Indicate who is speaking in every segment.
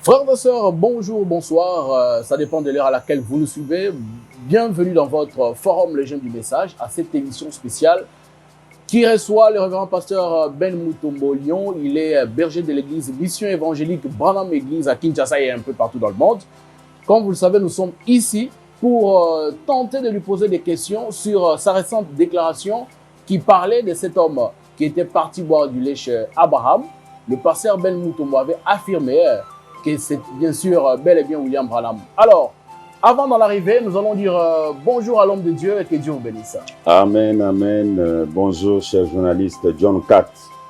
Speaker 1: Frères et sœurs, bonjour, bonsoir, ça dépend de l'heure à laquelle vous nous suivez. Bienvenue dans votre forum Les Jeunes du Message, à cette émission spéciale qui reçoit le révérend pasteur Ben Mutombo Lyon. Il est berger de l'église Mission évangélique Branham Église à Kinshasa et un peu partout dans le monde. Comme vous le savez, nous sommes ici pour tenter de lui poser des questions sur sa récente déclaration qui parlait de cet homme qui était parti boire du lait chez Abraham. Le pasteur Ben Mutombo avait affirmé que c'est bien sûr bel et bien William Branham. Alors, avant d'en arriver, nous allons dire bonjour à l'homme de Dieu et que Dieu vous bénisse.
Speaker 2: Amen, amen. Bonjour, cher journaliste John Cat.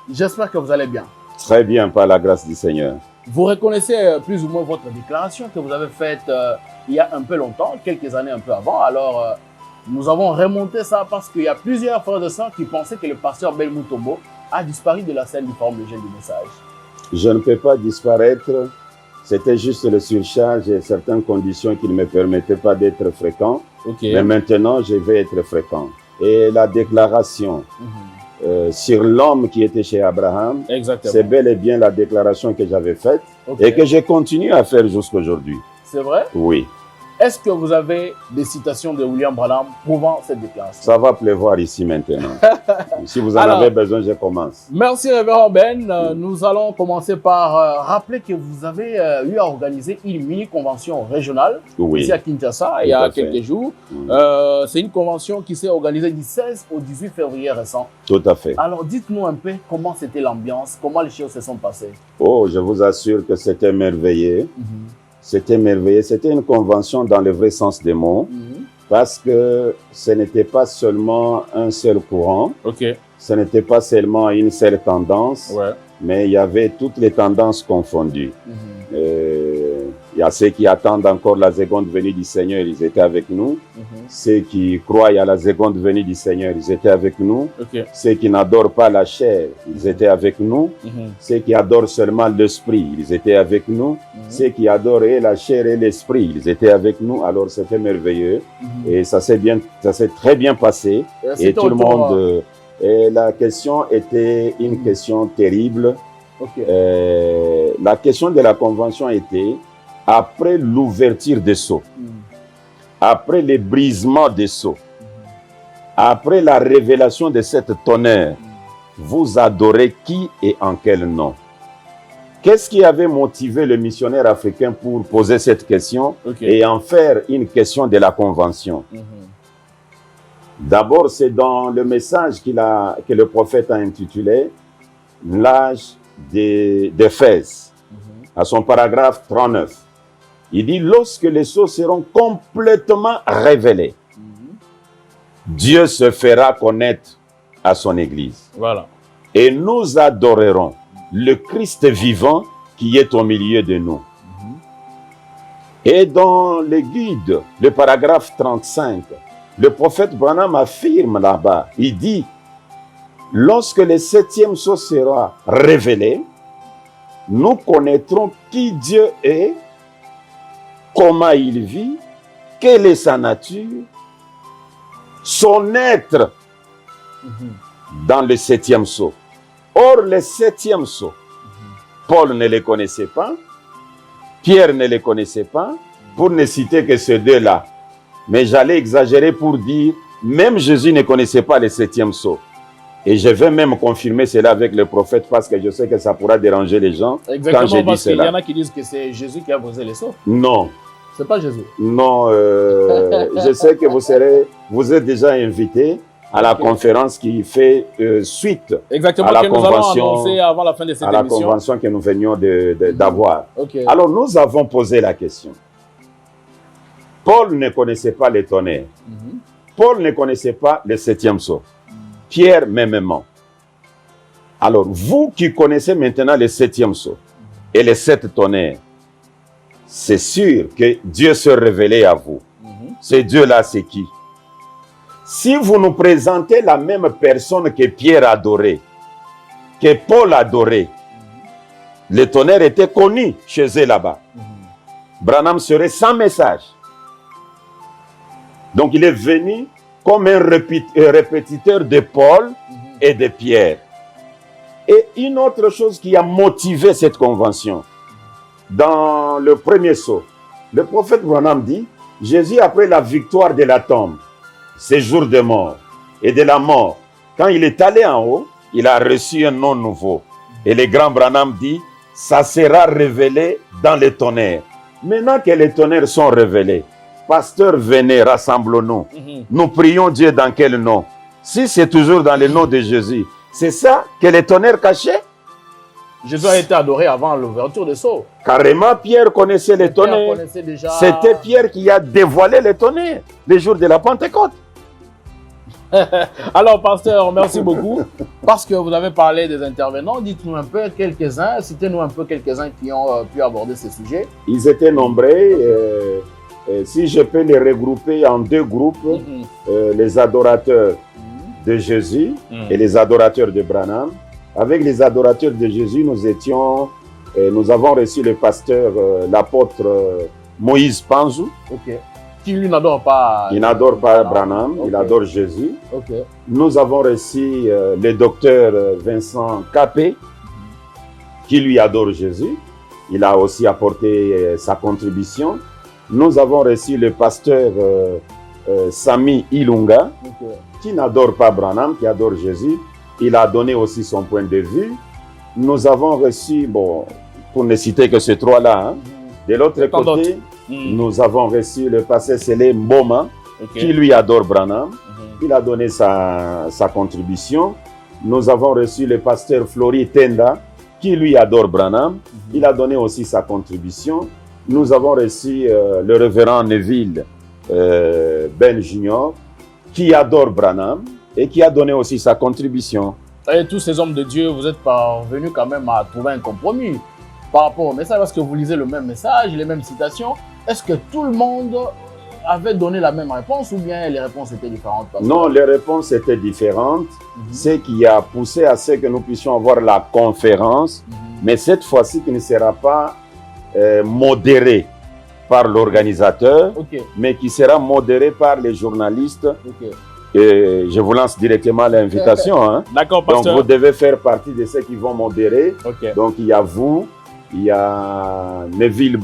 Speaker 1: J'espère que vous allez bien.
Speaker 2: Très bien, par la grâce du Seigneur.
Speaker 1: Vous reconnaissez plus ou moins votre déclaration que vous avez faite il y a un peu longtemps, quelques années un peu avant. Alors, nous avons remonté ça parce qu'il y a plusieurs frères de sœurs qui pensaient que le pasteur Ben Mutombo a disparu de la scène du forum Les Jeunes du Message.
Speaker 2: Je ne peux pas disparaître. C'était juste le surcharge et certaines conditions qui ne me permettaient pas d'être fréquent.
Speaker 1: Okay.
Speaker 2: Mais maintenant, je vais être fréquent. Et la déclaration sur l'homme qui était chez Abraham, c'est bel et bien la déclaration que j'avais faite et que je continue à faire jusqu'aujourd'hui.
Speaker 1: C'est vrai?
Speaker 2: Oui.
Speaker 1: Est-ce que vous avez des citations de William Branham prouvant cette déclaration?
Speaker 2: Ça va pleuvoir ici maintenant. Si vous en avez besoin, je commence.
Speaker 1: Merci, révérend Ben. Nous allons commencer par rappeler que vous avez eu à organiser une mini-convention régionale ici à Kinshasa il y a quelques jours. C'est une convention qui s'est organisée du 16 au 18 février récent.
Speaker 2: Tout à fait.
Speaker 1: Alors, dites-nous un peu comment c'était l'ambiance, comment les choses se sont passées.
Speaker 2: Oh, je vous assure que c'était merveilleux. C'était merveilleux. C'était une convention dans le vrai sens des mots, parce que ce n'était pas seulement un seul courant, ce n'était pas seulement une seule tendance, mais il y avait toutes les tendances confondues. Il y a ceux qui attendent encore la seconde venue du Seigneur, ils étaient avec nous. Ceux qui croient à la seconde venue du Seigneur, ils étaient avec nous. Ceux qui n'adorent pas la chair, ils étaient avec nous. Ceux qui adorent seulement l'esprit, ils étaient avec nous. Ceux qui adorent et la chair et l'esprit, ils étaient avec nous. Alors c'était merveilleux. Et ça s'est très bien passé. Et tout le monde... et la question était une question terrible. La question de la convention était, après l'ouverture des sceaux, après le brisement des sceaux, après la révélation de cette tonnerre, vous adorez qui et en quel nom? Qu'est-ce qui avait motivé le missionnaire africain pour poser cette question et en faire une question de la convention? D'abord, c'est dans le message que le prophète a intitulé « L'âge d'Éphèse », à son paragraphe 39. Il dit « Lorsque les sceaux seront complètement révélés, Dieu se fera connaître à son Église. Et nous adorerons le Christ vivant qui est au milieu de nous. » Et dans le guide, le paragraphe 35, le prophète Branham affirme là-bas, il dit, lorsque le 7e sceau sera révélé, nous connaîtrons qui Dieu est, comment il vit, quelle est sa nature, son être dans le 7e sceau. Or, le 7e sceau, Paul ne le connaissait pas, Pierre ne le connaissait pas, pour ne citer que ces deux-là. Mais j'allais exagérer pour dire, même Jésus ne connaissait pas le 7e sceau. Et je vais même confirmer cela avec le prophète parce que je sais que ça pourra déranger les gens quand je dis cela.
Speaker 1: Il y en a qui disent que c'est Jésus qui a brisé les sceaux.
Speaker 2: Non.
Speaker 1: C'est pas Jésus.
Speaker 2: Non, je sais que vous êtes déjà invité à la conférence qui fait suite à la convention,
Speaker 1: avant la fin de cette
Speaker 2: à la convention que nous venions d'avoir. Alors nous avons posé la question. Paul ne connaissait pas les tonnerres. Paul ne connaissait pas le 7e sceau. Pierre, mêmement. Alors, vous qui connaissez maintenant le 7e sceau et les 7 tonnerres, c'est sûr que Dieu se révélait à vous. Ce Dieu-là, c'est qui? Si vous nous présentez la même personne que Pierre adorait, que Paul adorait, le tonnerre était connu chez eux là-bas. Branham serait sans message. Donc, il est venu comme un répétiteur de Paul et de Pierre. Et une autre chose qui a motivé cette convention, dans le premier sceau, le prophète Branham dit, Jésus, après la victoire de la tombe, ses jours de mort et de la mort, quand il est allé en haut, il a reçu un nom nouveau. Et le grand Branham dit, ça sera révélé dans les tonnerres. Maintenant que les tonnerres sont révélés, pasteur, venez, rassemblons-nous. Nous prions Dieu dans quel nom? Si c'est toujours dans le nom de Jésus, c'est ça que les tonnerres cachaient?
Speaker 1: Jésus a été adoré avant l'ouverture des sceaux.
Speaker 2: Carrément, Pierre connaissait les tonnerres. C'était Pierre qui a dévoilé les tonnerres les jours de la Pentecôte.
Speaker 1: Alors, pasteur, merci beaucoup. Parce que vous avez parlé des intervenants, dites-nous un peu quelques-uns, citez-nous un peu quelques-uns qui ont pu aborder ces sujets.
Speaker 2: Ils étaient nombreux. Si je peux les regrouper en deux groupes, les adorateurs de Jésus et les adorateurs de Branham. Avec les adorateurs de Jésus, nous avons reçu le pasteur, l'apôtre Moïse Panzou.
Speaker 1: Qui lui n'adore pas.
Speaker 2: Il n'adore pas Branham, il adore Jésus. Nous avons reçu le docteur Vincent Capé, qui lui adore Jésus. Il a aussi apporté sa contribution. Nous avons reçu le pasteur Sami Ilunga, qui n'adore pas Branham, qui adore Jésus. Il a donné aussi son point de vue. Nous avons reçu, bon, pour ne citer que ces trois-là, de l'autre côté, nous avons reçu le pasteur Sélé Mboma, qui lui adore Branham. Il a donné sa contribution. Nous avons reçu le pasteur Flori Tenda, qui lui adore Branham. Il a donné aussi sa contribution. Nous avons reçu le révérend Neville Ben Junior, qui adore Branham et qui a donné aussi sa contribution.
Speaker 1: Et tous ces hommes de Dieu, vous êtes parvenus quand même à trouver un compromis par rapport au message, parce que vous lisez le même message, les mêmes citations. Est-ce que tout le monde avait donné la même réponse ou bien les réponses étaient différentes?
Speaker 2: Non, les réponses étaient différentes. Ce qui a poussé à ce que nous puissions avoir la conférence, mais cette fois-ci qui ne sera pas modérée par l'organisateur, mais qui sera modérée par les journalistes. Et je vous lance directement l'invitation. Hein.
Speaker 1: D'accord, pasteur.
Speaker 2: Donc, vous devez faire partie de ceux qui vont modérer. Donc, il y a vous, il y a Neville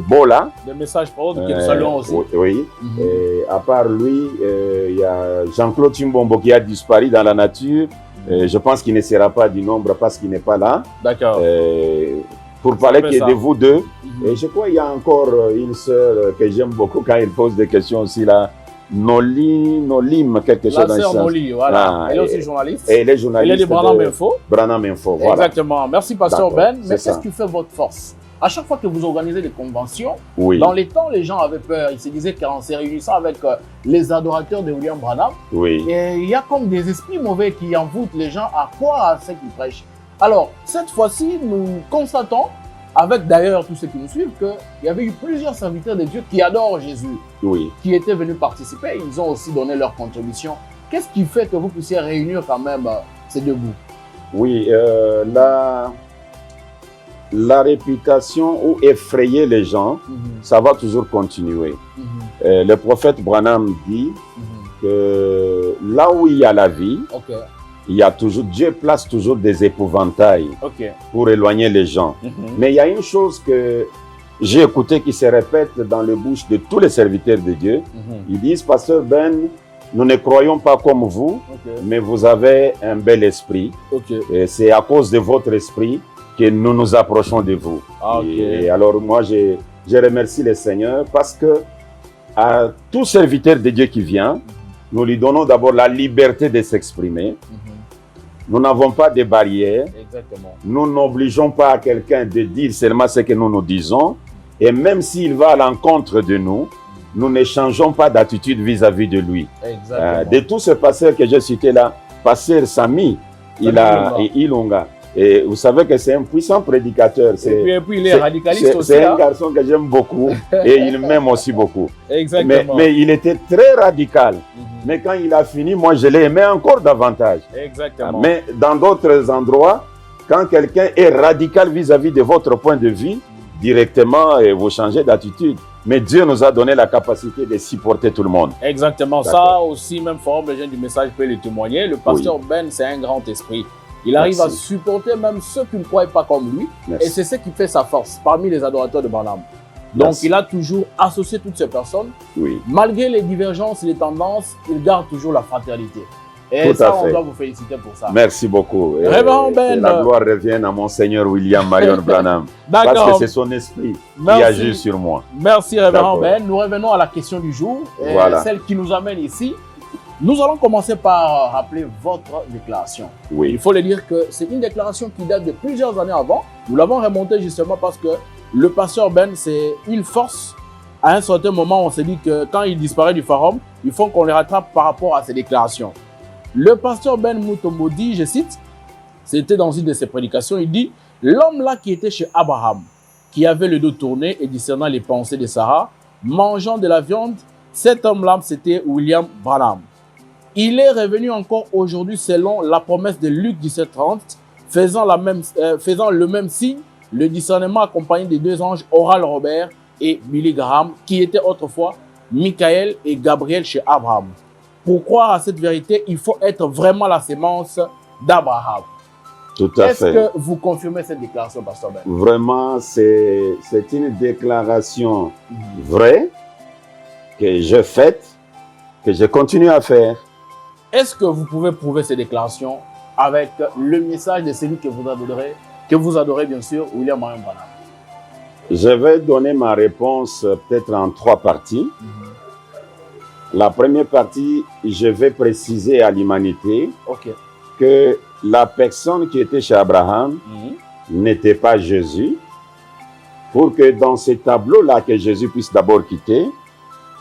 Speaker 2: Bola.
Speaker 1: Des messages pour autres que nous saluons aussi.
Speaker 2: Oui. Et à part lui, il y a Jean-Claude Chimbombo qui a disparu dans la nature. Je pense qu'il ne sera pas du nombre parce qu'il n'est pas là.
Speaker 1: D'accord.
Speaker 2: Pour parler de vous deux. Et je crois qu'il y a encore une sœur que j'aime beaucoup quand elle pose des questions aussi là. Nolim, quelque chose dans
Speaker 1: ça. La sœur Noli, voilà. Elle est aussi journaliste.
Speaker 2: Et elle est journaliste.
Speaker 1: Elle est de Branham Info.
Speaker 2: Branham Info, voilà.
Speaker 1: Exactement. Merci, pasteur Ben. Mais qu'est-ce qui fait votre force? À chaque fois que vous organisez des conventions, dans les temps, les gens avaient peur. Ils se disaient qu'en se réunissant avec les adorateurs de William Branham, et il y a comme des esprits mauvais qui envoûtent les gens à croire à ce qu'ils prêchent. Alors, cette fois-ci, nous constatons, avec d'ailleurs tous ceux qui nous suivent, qu'il y avait eu plusieurs serviteurs de Dieu qui adorent Jésus, qui étaient venus participer. Ils ont aussi donné leur contribution. Qu'est-ce qui fait que vous puissiez réunir quand même ces deux bouts?
Speaker 2: Oui, la réputation ou effrayer les gens, ça va toujours continuer. Le prophète Branham dit que là où il y a la vie, il y a toujours, Dieu place toujours des épouvantails pour éloigner les gens. Mais il y a une chose que j'ai écouté qui se répète dans les bouches de tous les serviteurs de Dieu. Ils disent, pasteur Ben, nous ne croyons pas comme vous, mais vous avez un bel esprit. Et c'est à cause de votre esprit que nous nous approchons de vous. Et alors moi, je remercie le Seigneur parce que à tout serviteur de Dieu qui vient, nous lui donnons d'abord la liberté de s'exprimer. Nous n'avons pas de barrières. Nous n'obligeons pas à quelqu'un de dire seulement ce que nous nous disons. Et même s'il va à l'encontre de nous, nous ne changeons pas d'attitude vis-à-vis de lui. De tous ces pasteurs que j'ai cités là, pasteur Sami Ilunga. Et vous savez que c'est un puissant prédicateur.
Speaker 1: Et puis il est radicaliste aussi.
Speaker 2: C'est un garçon que j'aime beaucoup et il m'aime aussi beaucoup. Mais il était très radical. Mais quand il a fini, moi je l'ai aimé encore davantage. Mais dans d'autres endroits, quand quelqu'un est radical vis-à-vis de votre point de vue, directement vous changez d'attitude. Mais Dieu nous a donné la capacité de supporter tout le monde.
Speaker 1: Exactement. Ça aussi, même Forum les jeunes du message peut le témoigner. Le pasteur Ben, c'est un grand esprit. Il arrive
Speaker 2: Merci.
Speaker 1: à supporter même ceux qui ne croient pas comme lui.
Speaker 2: Merci.
Speaker 1: Et c'est ce qui fait sa force parmi les adorateurs de Branham. Donc,
Speaker 2: Merci.
Speaker 1: il a toujours associé toutes ces personnes.
Speaker 2: Oui.
Speaker 1: Malgré les divergences et les tendances, il garde toujours la fraternité. Et
Speaker 2: Tout
Speaker 1: ça,
Speaker 2: à
Speaker 1: on
Speaker 2: fait.
Speaker 1: doit vous féliciter pour ça.
Speaker 2: Merci beaucoup. Et
Speaker 1: Révérend Ben.
Speaker 2: que la gloire revienne à Monseigneur William Marion Branham.
Speaker 1: D'accord.
Speaker 2: Parce que c'est son esprit qui
Speaker 1: Merci.
Speaker 2: agit sur moi.
Speaker 1: Merci, Révérend
Speaker 2: D'accord.
Speaker 1: Ben. Nous revenons à la question du jour,
Speaker 2: Voilà.
Speaker 1: celle qui nous amène ici. Nous allons commencer par rappeler votre déclaration. Il
Speaker 2: Oui.
Speaker 1: faut le dire que c'est une déclaration qui date de plusieurs années avant. Nous l'avons remontée justement parce que le pasteur Ben, c'est une force. À un certain moment, on s'est dit que quand il disparaît du forum, il faut qu'on les rattrape par rapport à ses déclarations. Le pasteur Ben Mutombo dit, je cite, c'était dans une de ses prédications, il dit « L'homme là qui était chez Abraham, qui avait le dos tourné et discernant les pensées de Sarah, mangeant de la viande, cet homme-là, c'était William Branham. Il est revenu encore aujourd'hui selon la promesse de Luc 17:30, faisant le même signe, le discernement accompagné des deux anges Oral Robert et Billy Graham, qui étaient autrefois Michael et Gabriel chez Abraham. Pour croire à cette vérité, il faut être vraiment la sémence d'Abraham.
Speaker 2: Tout à
Speaker 1: Est-ce
Speaker 2: fait.
Speaker 1: que vous confirmez cette déclaration, Pasteur Ben?
Speaker 2: Vraiment, c'est une déclaration vraie que j'ai faite, que je continue à faire.
Speaker 1: Est-ce que vous pouvez prouver ces déclarations avec le message de celui que vous adorez bien sûr, William Marion Branham?
Speaker 2: Je vais donner ma réponse peut-être en 3 parties. La première partie, je vais préciser à l'humanité
Speaker 1: Ok.
Speaker 2: que la personne qui était chez Abraham n'était pas Jésus, pour que dans ce tableau-là, que Jésus puisse d'abord quitter.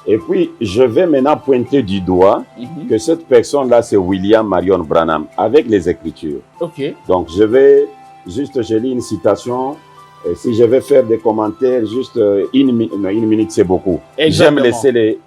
Speaker 2: Et puis, je vais maintenant pointer du doigt que cette personne-là, c'est William Marion Branham, avec les Écritures.
Speaker 1: Ok.
Speaker 2: Donc, je lis une citation. Et si je vais faire des commentaires, juste une minute, c'est beaucoup.
Speaker 1: Exactement.
Speaker 2: J'aime laisser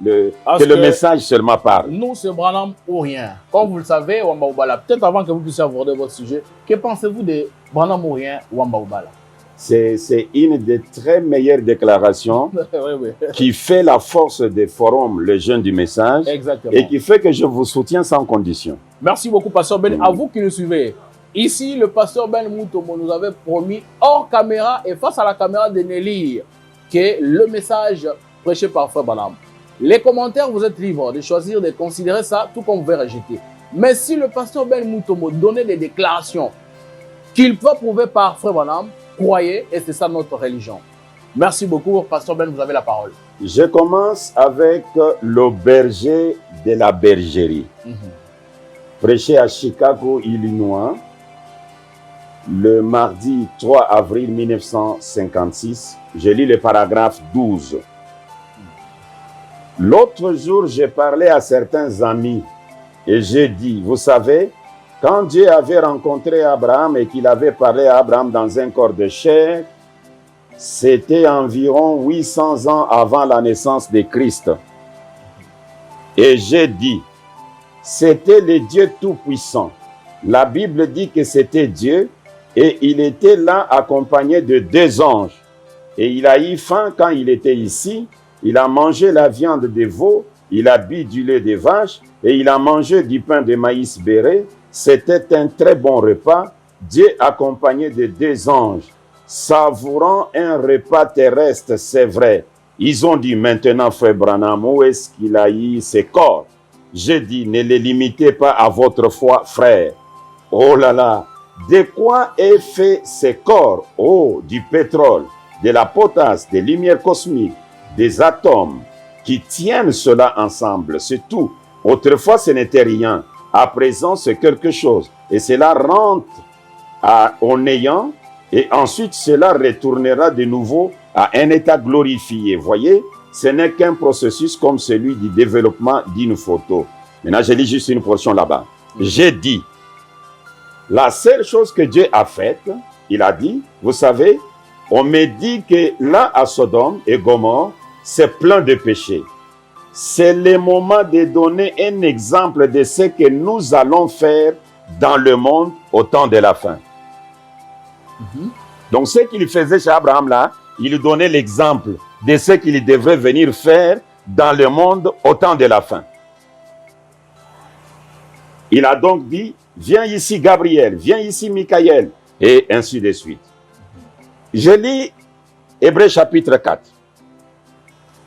Speaker 1: Parce
Speaker 2: que le
Speaker 1: que
Speaker 2: message seulement parle.
Speaker 1: Nous, c'est Branham ou rien. Comme vous le savez, Wamba Oubala, peut-être avant que vous puissiez aborder votre sujet, que pensez-vous de Branham ou rien, Wamba Oubala?
Speaker 2: C'est une des très meilleures déclarations
Speaker 1: Oui.
Speaker 2: qui fait la force des forums, le jeune du message,
Speaker 1: Exactement.
Speaker 2: et qui fait que je vous soutiens sans condition.
Speaker 1: Merci beaucoup, Pasteur Ben. À vous qui nous suivez. Ici, le pasteur Ben Mutombo nous avait promis hors caméra et face à la caméra de Nelly que le message prêché par Frère Branham. Les commentaires, vous êtes libres de choisir de considérer ça tout comme vous pouvez rejeter. Mais si le pasteur Ben Mutombo donnait des déclarations qu'il peut prouver par Frère Branham, croyez, et c'est ça notre religion. Merci beaucoup, pasteur Ben, vous avez la parole.
Speaker 2: Je commence avec le berger de la bergerie, prêché à Chicago, Illinois, le mardi 3 avril 1956. Je lis le paragraphe 12. L'autre jour, j'ai parlé à certains amis et j'ai dit, vous savez, quand Dieu avait rencontré Abraham et qu'il avait parlé à Abraham dans un corps de chair, c'était environ 800 ans avant la naissance de Christ. Et j'ai dit, c'était le Dieu Tout-Puissant. La Bible dit que c'était Dieu et il était là accompagné de 2 anges. Et il a eu faim quand il était ici. Il a mangé la viande des veaux, il a bu du lait des vaches et il a mangé du pain de maïs beurré. C'était un très bon repas. Dieu accompagné de 2 anges, savourant un repas terrestre, c'est vrai. Ils ont dit maintenant, Frère Branham, où est-ce qu'il a eu ses corps? J'ai dit, ne les limitez pas à votre foi, frère. Oh là là, de quoi est fait ces corps? Oh, du pétrole, de la potasse, des lumières cosmiques, des atomes qui tiennent cela ensemble, c'est tout. Autrefois, ce n'était rien. À présent, c'est quelque chose. Et cela rentre au néant et ensuite cela retournera de nouveau à un état glorifié. Voyez, ce n'est qu'un processus comme celui du développement d'une photo. Maintenant, je lis juste une portion là-bas. J'ai dit, la seule chose que Dieu a faite, il a dit, vous savez, on me dit que là à Sodome et Gomorrhe, c'est plein de péchés. C'est le moment de donner un exemple de ce que nous allons faire dans le monde au temps de la fin. Donc, ce qu'il faisait chez Abraham là, il donnait l'exemple de ce qu'il devrait venir faire dans le monde au temps de la fin. Il a donc dit, viens ici Gabriel, viens ici Michael, et ainsi de suite. Je lis Hébreux chapitre 4,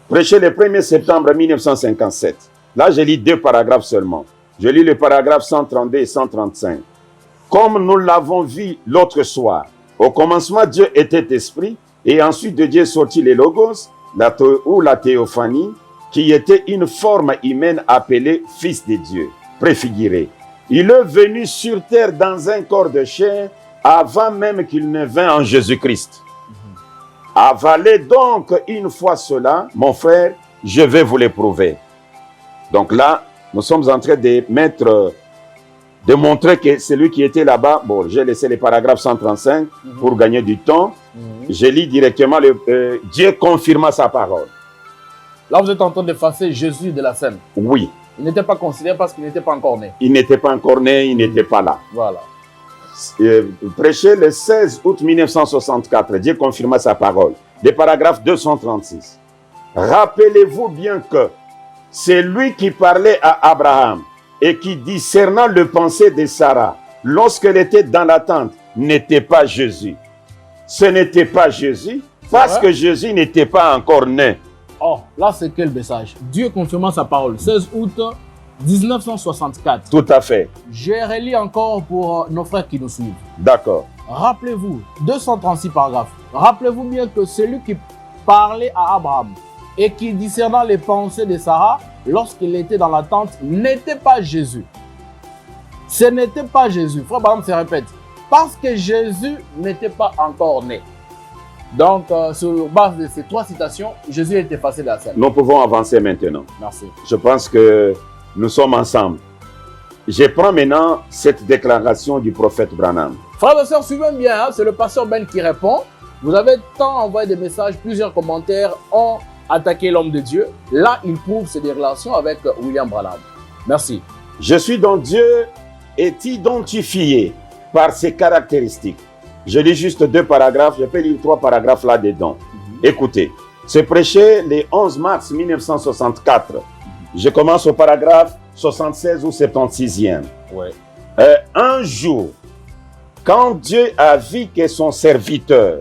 Speaker 2: prêché le 1er septembre 1957. Là, je lis 2 paragraphes seulement. Je lis le paragraphe 132 et 135. Comme nous l'avons vu l'autre soir, au commencement, Dieu était esprit, et ensuite de Dieu sortit les logos, ou la théophanie, qui était une forme humaine appelée Fils de Dieu, préfiguré. Il est venu sur terre dans un corps de chair avant même qu'il ne vint en Jésus-Christ. Avalez donc une fois cela, mon frère, je vais vous l'éprouver. Donc là, nous sommes en train de montrer que celui qui était là-bas, bon, j'ai laissé les paragraphes 135 pour gagner du temps. Je lis directement, Dieu confirma sa parole.
Speaker 1: Là, vous êtes en train d'effacer Jésus de la scène.
Speaker 2: Oui.
Speaker 1: Il n'était pas considéré parce qu'il n'était pas encore né.
Speaker 2: Il n'était pas encore né, il n'était pas là.
Speaker 1: Voilà.
Speaker 2: Prêché le 16 août 1964, Dieu confirma sa parole. Des paragraphes 236. Rappelez-vous bien que c'est lui qui parlait à Abraham et qui, discernant le pensée de Sarah, lorsqu'elle était dans la tente, n'était pas Jésus. Ce n'était pas Jésus parce que Jésus n'était pas encore né.
Speaker 1: Oh, là c'est quel message? Dieu confirmant sa parole. 16 août 1964.
Speaker 2: Tout à fait.
Speaker 1: Je relis encore pour nos frères qui nous suivent.
Speaker 2: D'accord.
Speaker 1: Rappelez-vous, 236 paragraphes. Rappelez-vous bien que celui qui parlait à Abraham et qui discernant les pensées de Sarah lorsqu'il était dans la tente n'était pas Jésus. Ce n'était pas Jésus. Frère Branham se répète. Parce que Jésus n'était pas encore né. Donc, sur base de ces 3 citations, Jésus est effacé de la scène.
Speaker 2: Nous pouvons avancer maintenant.
Speaker 1: Merci.
Speaker 2: Je pense que nous sommes ensemble. Je prends maintenant cette déclaration du prophète Branham.
Speaker 1: Frères et sœurs, suivez bien, hein, c'est le pasteur Ben qui répond. Vous avez tant envoyé des messages, plusieurs commentaires ont attaqué l'homme de Dieu. Là, il prouve ses relations avec William Branham. Merci.
Speaker 2: Je suis donc Dieu est identifié par ses caractéristiques. Je lis juste 2 paragraphes, je peux lire 3 paragraphes là-dedans. Écoutez, c'est prêché le 11 mars 1964. Je commence au paragraphe 76 ou 76e.
Speaker 1: Ouais.
Speaker 2: Un jour, quand Dieu a vu que son serviteur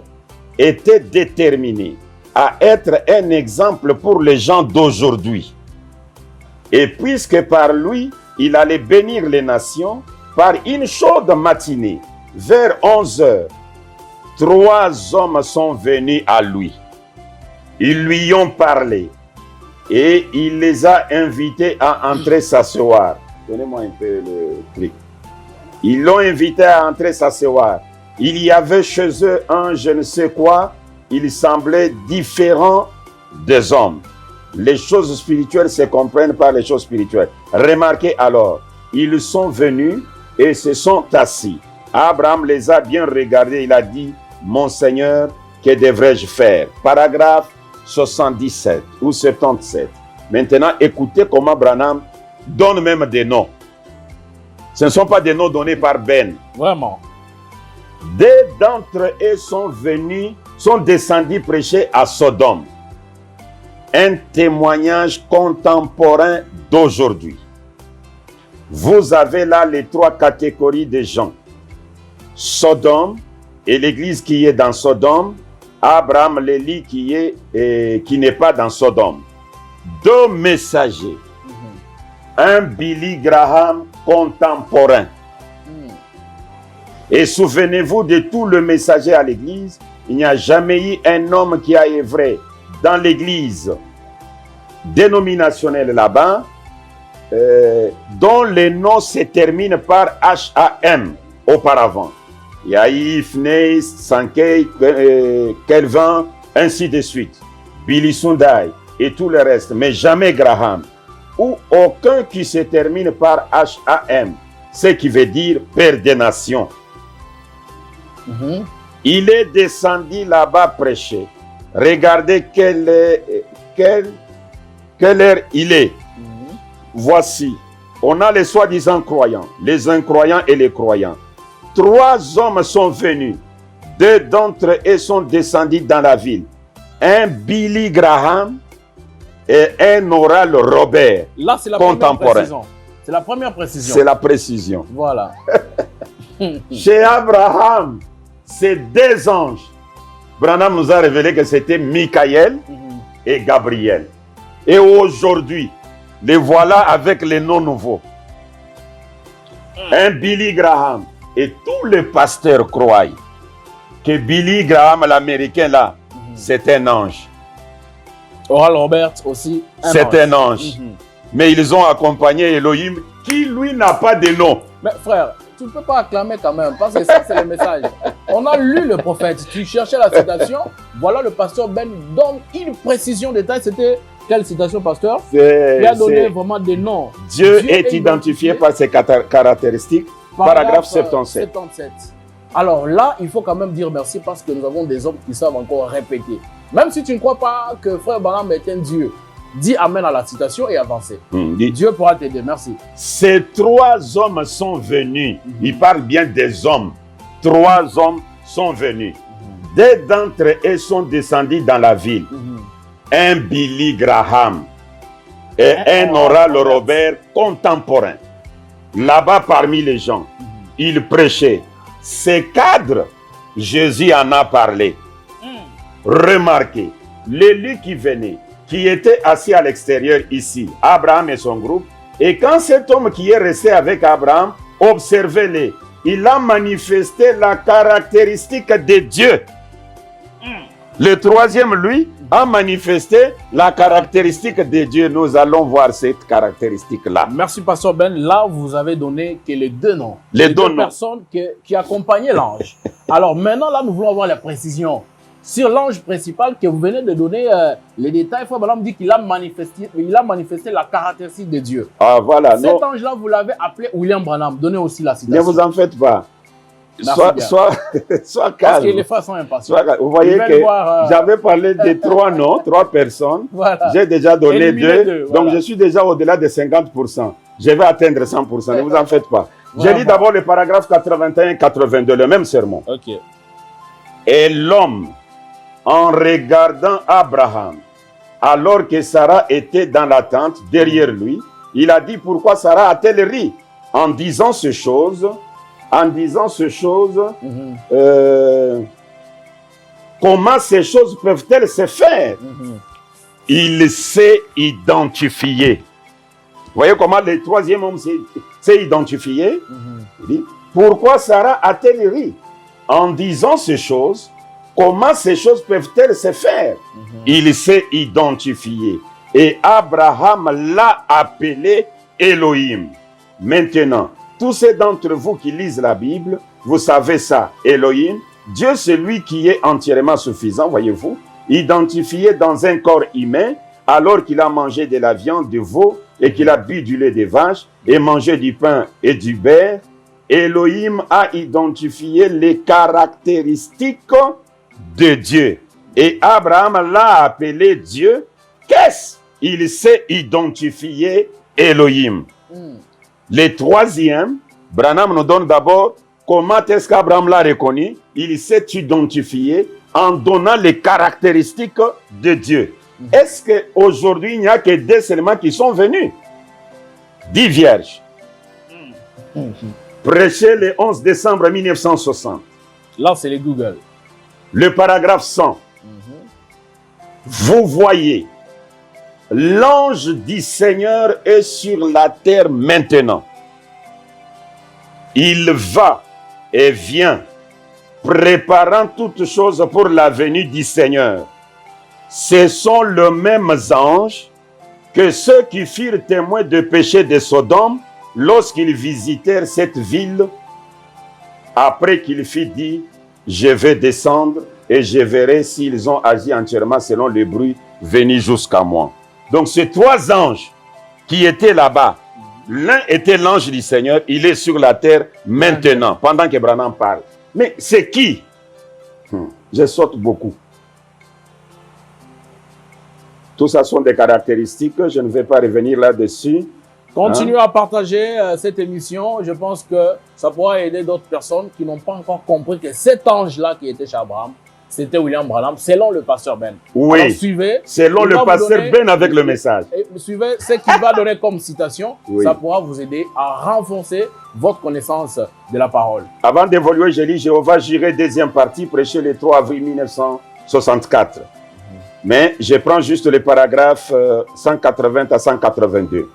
Speaker 2: était déterminé à être un exemple pour les gens d'aujourd'hui, et puisque par lui, il allait bénir les nations, par une chaude matinée, vers 11 heures, 3 hommes sont venus à lui. Ils lui ont parlé et il les a invités à entrer s'asseoir. Donnez-moi un peu le truc. Ils l'ont invité à entrer s'asseoir. Il y avait chez eux un je ne sais quoi. Il semblait différent des hommes. Les choses spirituelles se comprennent par les choses spirituelles. Remarquez alors, ils sont venus et se sont assis. Abraham les a bien regardés. Il a dit, mon Seigneur, que devrais-je faire? Paragraphe 77 ou 77. Maintenant, écoutez comment Branham donne même des noms. Ce ne sont pas des noms donnés par Ben.
Speaker 1: Vraiment.
Speaker 2: Deux d'entre eux sont descendus prêcher à Sodome. Un témoignage contemporain d'aujourd'hui. Vous avez là les 3 catégories de gens. Sodome et l'église qui est dans Sodome, Abraham l'Élie qui n'est pas dans Sodome. 2 messagers. Un Billy Graham contemporain. Et souvenez-vous de tout le messager à l'église, il n'y a jamais eu un homme qui a œuvré dans l'église dénominationnelle là-bas, dont les noms se terminent par H-A-M auparavant. Il y a eu Fnei, Sankei, Kelvin, ainsi de suite. Billy Sunday et tout le reste, mais jamais Graham. Ou aucun qui se termine par H-A-M, ce qui veut dire Père des nations. Il est descendu là-bas prêcher. Regardez quelle heure il est. Voici, on a les soi-disant croyants, les incroyants et les croyants. 3 hommes sont venus. 2 d'entre eux sont descendus dans la ville. Un Billy Graham et un Oral Robert,
Speaker 1: là, c'est la
Speaker 2: contemporain.
Speaker 1: C'est la première précision.
Speaker 2: C'est la précision.
Speaker 1: Voilà.
Speaker 2: Chez Abraham, c'est 2 anges. Branham nous a révélé que c'était Michael et Gabriel. Et aujourd'hui, les voilà avec les noms nouveaux. Un Billy Graham. Et tous les pasteurs croient que Billy Graham, l'américain là, c'est un ange.
Speaker 1: Oral Roberts aussi.
Speaker 2: C'est un ange. Mais ils ont accompagné Elohim qui lui n'a pas de nom.
Speaker 1: Mais frère, tu ne peux pas acclamer quand même, parce que ça c'est le message. On a lu le prophète, tu cherchais la citation, voilà le pasteur Ben donne une précision détail. C'était quelle citation, pasteur? Il a donné vraiment des noms.
Speaker 2: Dieu est identifié par ses caractéristiques. Paragraphe 77.
Speaker 1: Alors là, il faut quand même dire merci parce que nous avons des hommes qui savent encore répéter. Même si tu ne crois pas que frère Branham est un Dieu, dis amen à la citation et avancez. Dieu pourra t'aider. Merci.
Speaker 2: Ces 3 hommes sont venus. Il parle bien des hommes. 3 hommes sont venus. 2 d'entre eux sont descendus dans la ville. Un Billy Graham et un Oral Robert contemporain. Là-bas parmi les gens, il prêchait. Ces cadres, Jésus en a parlé. Remarquez, l'élu qui venait, qui était assis à l'extérieur ici, Abraham et son groupe, et quand cet homme qui est resté avec Abraham, observez-les, il a manifesté la caractéristique de Dieu. Le 3e, lui, a manifesté la caractéristique de Dieu. Nous allons voir cette caractéristique-là.
Speaker 1: Merci, pasteur Ben. Là, vous avez donné que les 2 noms.
Speaker 2: Les 2
Speaker 1: noms. Personnes qui accompagnaient l'ange. Alors maintenant, là, nous voulons avoir la précision sur l'ange principal que vous venez de donner les détails. Frère Branham dit qu'il a manifesté la caractéristique de Dieu.
Speaker 2: Ah, voilà.
Speaker 1: Cet ange-là, vous l'avez appelé William Branham. Donnez aussi la citation.
Speaker 2: Ne vous en faites pas. Sois calme.
Speaker 1: Parce que les femmes sont impatientes.
Speaker 2: Vous voyez que j'avais parlé de 3 noms, 3 personnes.
Speaker 1: Voilà.
Speaker 2: J'ai déjà donné 2.
Speaker 1: Voilà.
Speaker 2: Donc je suis déjà au-delà de 50%. Je vais atteindre 100%. Ne vous en faites pas. J'ai lu d'abord le paragraphe 81 et 82, le même sermon.
Speaker 1: Okay.
Speaker 2: Et l'homme, en regardant Abraham, alors que Sarah était dans la tente derrière lui, il a dit: pourquoi Sarah a-t-elle ri? En disant ces choses, comment ces choses peuvent-elles se faire? Il s'est identifié. Vous voyez comment le 3e homme s'est identifié? Il dit: pourquoi Sarah a-t-elle ri? En disant ces choses, comment ces choses peuvent-elles se faire? Il s'est identifié. Et Abraham l'a appelé Elohim. Maintenant, tous ceux d'entre vous qui lisent la Bible, vous savez ça. Elohim, Dieu, c'est lui qui est entièrement suffisant, voyez-vous, identifié dans un corps humain, alors qu'il a mangé de la viande de veau et qu'il a bu du lait de vache et mangé du pain et du beurre. Elohim a identifié les caractéristiques de Dieu. Et Abraham l'a appelé Dieu. Qu'est-ce? Il s'est identifié Elohim. Le 3e, Branham nous donne d'abord comment est-ce qu'Abraham l'a reconnu. Il s'est identifié en donnant les caractéristiques de Dieu. Est-ce qu'aujourd'hui, il n'y a que 2 seulement qui sont venus? 10 vierges. Prêché le 11 décembre 1960.
Speaker 1: Là, c'est les Google.
Speaker 2: Le paragraphe 100. Vous voyez, l'ange du Seigneur est sur la terre maintenant. Il va et vient, préparant toutes choses pour la venue du Seigneur. Ce sont les mêmes anges que ceux qui firent témoins de péché de Sodome lorsqu'ils visitèrent cette ville, après qu'il fit dit: je vais descendre et je verrai s'ils ont agi entièrement selon le bruit venu jusqu'à moi. Donc ces 3 anges qui étaient là-bas, l'un était l'ange du Seigneur, il est sur la terre maintenant, pendant que Branham parle. Mais c'est qui? Je saute beaucoup. Tout ça sont des caractéristiques, je ne vais pas revenir là-dessus.
Speaker 1: Continuez à partager cette émission. Je pense que ça pourra aider d'autres personnes qui n'ont pas encore compris que cet ange-là qui était chez Abraham, c'était William Branham, selon le pasteur Ben.
Speaker 2: Oui,
Speaker 1: alors, suivez,
Speaker 2: selon le pasteur Ben avec le message.
Speaker 1: Suivez ce qu'il va donner comme citation,
Speaker 2: Oui.
Speaker 1: ça pourra vous aider à renforcer votre connaissance de la parole.
Speaker 2: Avant d'évoluer, j'ai lu Jéhovah Jireh, deuxième partie, prêché le 3 avril 1964. Mais je prends juste les paragraphes 180 à 182.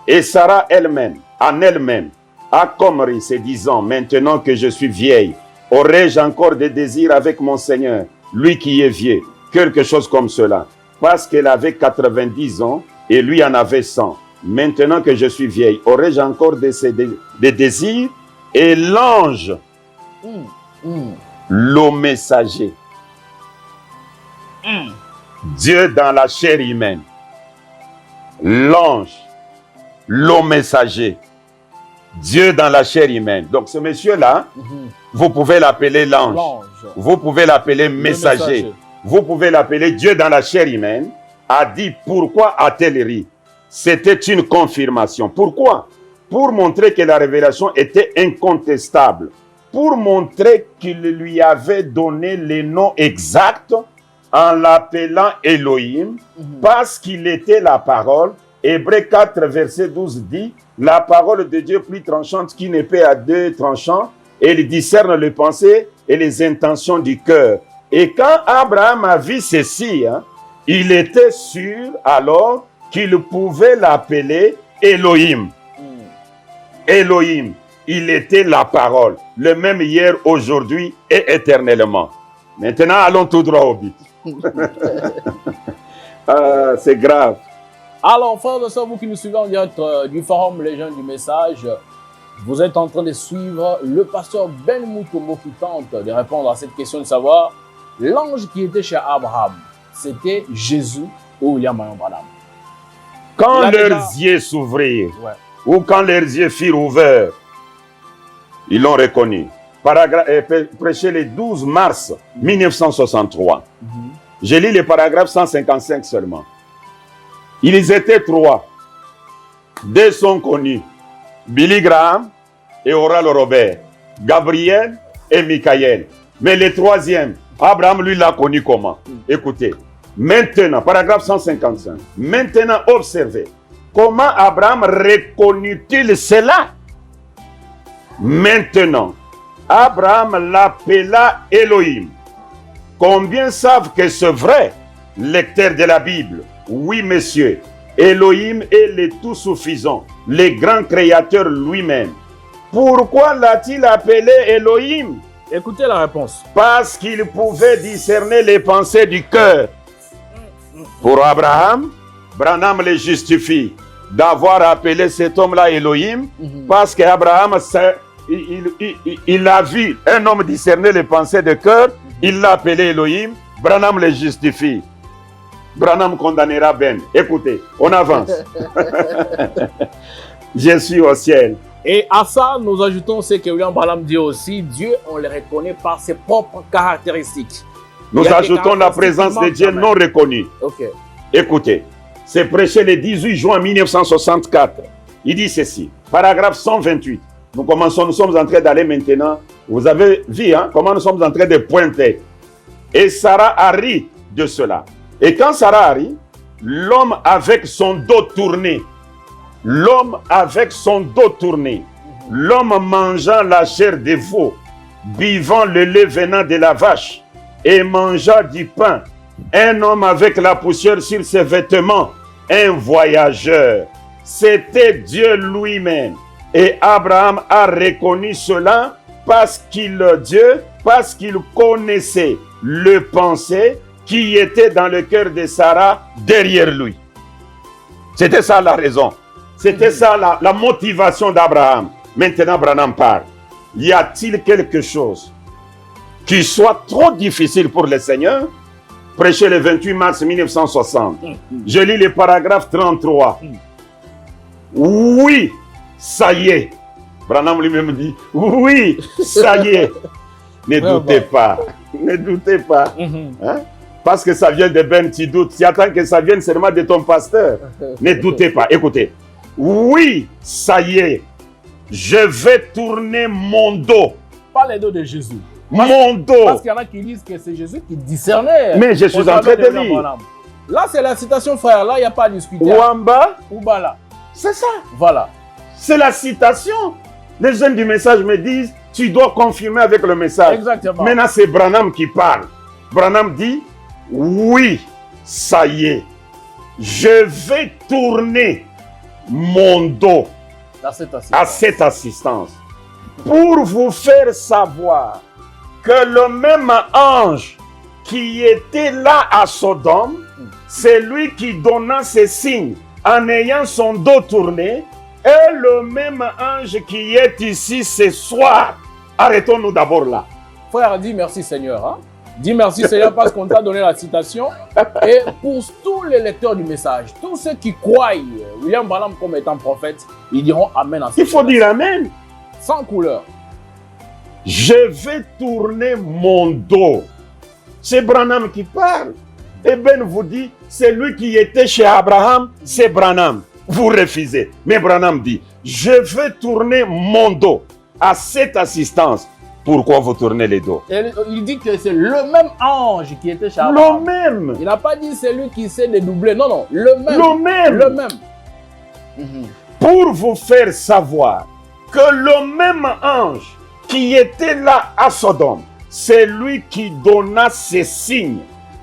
Speaker 2: Et Sarah elle-même, en elle-même, a comris se disant, maintenant que je suis vieille, aurais-je encore des désirs avec mon Seigneur, lui qui est vieux, quelque chose comme cela, parce qu'elle avait 90 ans et lui en avait 100. Maintenant que je suis vieille, aurais-je encore des désirs? Et l'ange, le messager, Dieu dans la chair humaine, l'ange, le messager, Dieu dans la chair humaine. Donc ce monsieur-là, vous pouvez l'appeler l'ange, vous pouvez l'appeler messager, vous pouvez l'appeler Dieu dans la chair humaine, a dit pourquoi a-t-elle ri? C'était une confirmation. Pourquoi? Pour montrer que la révélation était incontestable, pour montrer qu'il lui avait donné le nom exact en l'appelant Elohim, parce qu'il était la parole. Hébreux 4, verset 12 dit, la parole de Dieu plus tranchante qu'une épée à deux tranchants, et il discerne les pensées et les intentions du cœur. Et quand Abraham a vu ceci, il était sûr alors qu'il pouvait l'appeler Elohim. Elohim, il était la parole, le même hier, aujourd'hui et éternellement. Maintenant, allons tout droit au but. C'est grave.
Speaker 1: Alors, frères et sœurs, vous qui nous suivez en direct du forum Les Jeunes du Message, vous êtes en train de suivre le pasteur Ben Mutombo qui tente de répondre à cette question de savoir l'ange qui était chez Abraham, c'était Jésus ou William Branham.
Speaker 2: Quand leurs yeux s'ouvrirent, ou quand leurs yeux furent ouverts, ils l'ont reconnu. Prêché le 12 mars 1963. J'ai lu le paragraphe 155 seulement. Ils étaient trois. Deux sont connus. Billy Graham et Oral Robert. Gabriel et Michael. Mais le troisième, Abraham, lui, l'a connu comment? Écoutez. Maintenant, paragraphe 155. Maintenant, observez. Comment Abraham reconnut-il cela? Maintenant, Abraham l'appela Elohim. Combien savent que c'est vrai, lecteur de la Bible? Oui, monsieur. Elohim est le tout-suffisant, le grand créateur lui-même. Pourquoi l'a-t-il appelé Elohim?
Speaker 1: Écoutez la réponse.
Speaker 2: Parce qu'il pouvait discerner les pensées du cœur. Pour Abraham, Branham le justifie d'avoir appelé cet homme-là Elohim, parce qu'Abraham, il a vu un homme discerner les pensées de cœur, il l'a appelé Elohim, Branham le justifie. Branham condamnera Ben. Écoutez, on avance. Je suis au ciel.
Speaker 1: Et à ça, nous ajoutons ce que William Branham dit aussi, Dieu, on le reconnaît par ses propres caractéristiques.
Speaker 2: Nous ajoutons la présence de Dieu non reconnue. Écoutez, c'est prêché le 18 juin 1964. Il dit ceci, paragraphe 128. Nous sommes en train d'aller maintenant. Vous avez vu comment nous sommes en train de pointer. Et Sarah a ri de cela. Et quand Sarah a ri, l'homme avec son dos tourné, l'homme mangeant la chair des veaux, buvant le lait venant de la vache et mangeant du pain, un homme avec la poussière sur ses vêtements, un voyageur. C'était Dieu lui-même. Et Abraham a reconnu cela parce qu'il connaissait le pensée qui était dans le cœur de Sarah derrière lui. C'était ça la raison. C'était ça la motivation d'Abraham. Maintenant, Branham parle. Y a-t-il quelque chose qui soit trop difficile pour le Seigneur? Prêché le 28 mars 1960. Je lis le paragraphe 33. Oui, ça y est. Branham lui-même dit, oui, ça y est. Ne doutez pas. Ne doutez pas. Parce que ça vient de Ben, tu doutes. Tu attends que ça vienne seulement de ton pasteur. Ne doutez pas. Écoutez. Oui, ça y est. Je vais tourner mon dos.
Speaker 1: Pas le dos de Jésus.
Speaker 2: mon dos.
Speaker 1: Parce qu'il y en a qui disent que c'est Jésus qui discernait.
Speaker 2: Mais je suis en train de lire.
Speaker 1: Là, c'est la citation, frère. Là, il n'y a pas à discuter.
Speaker 2: Wamba,
Speaker 1: Oubala.
Speaker 2: c'est ça.
Speaker 1: Voilà.
Speaker 2: C'est la citation. Les jeunes du message me disent, tu dois confirmer avec le message.
Speaker 1: Exactement.
Speaker 2: Maintenant, c'est Branham qui parle. Branham dit, oui, ça y est, je vais tourner mon dos à cette assistance pour vous faire savoir que le même ange qui était là à Sodome, c'est lui qui donna ses signes en ayant son dos tourné, et le même ange qui est ici ce soir. Arrêtons-nous d'abord là.
Speaker 1: Frère, dis merci Seigneur. Hein? Dis merci Seigneur parce qu'on t'a donné la citation. Et pour tous les lecteurs du message, tous ceux qui croient William Branham comme étant prophète, ils diront Amen à cette
Speaker 2: Il faut dire Amen.
Speaker 1: Sans couleur.
Speaker 2: Je vais tourner mon dos. C'est Branham qui parle. Et Ben vous dit, c'est lui qui était chez Abraham, c'est Branham. Vous refusez. Mais Branham dit, je vais tourner mon dos à cette assistance. Pourquoi vous tournez les dos?
Speaker 1: Et il dit que c'est le même ange qui était chez Abraham.
Speaker 2: Le même.
Speaker 1: Il n'a pas dit c'est lui qui s'est dédoublé. Non, non, le même.
Speaker 2: Le même.
Speaker 1: Le même.
Speaker 2: Pour vous faire savoir que le même ange qui était là à Sodome, c'est lui qui donna ses signes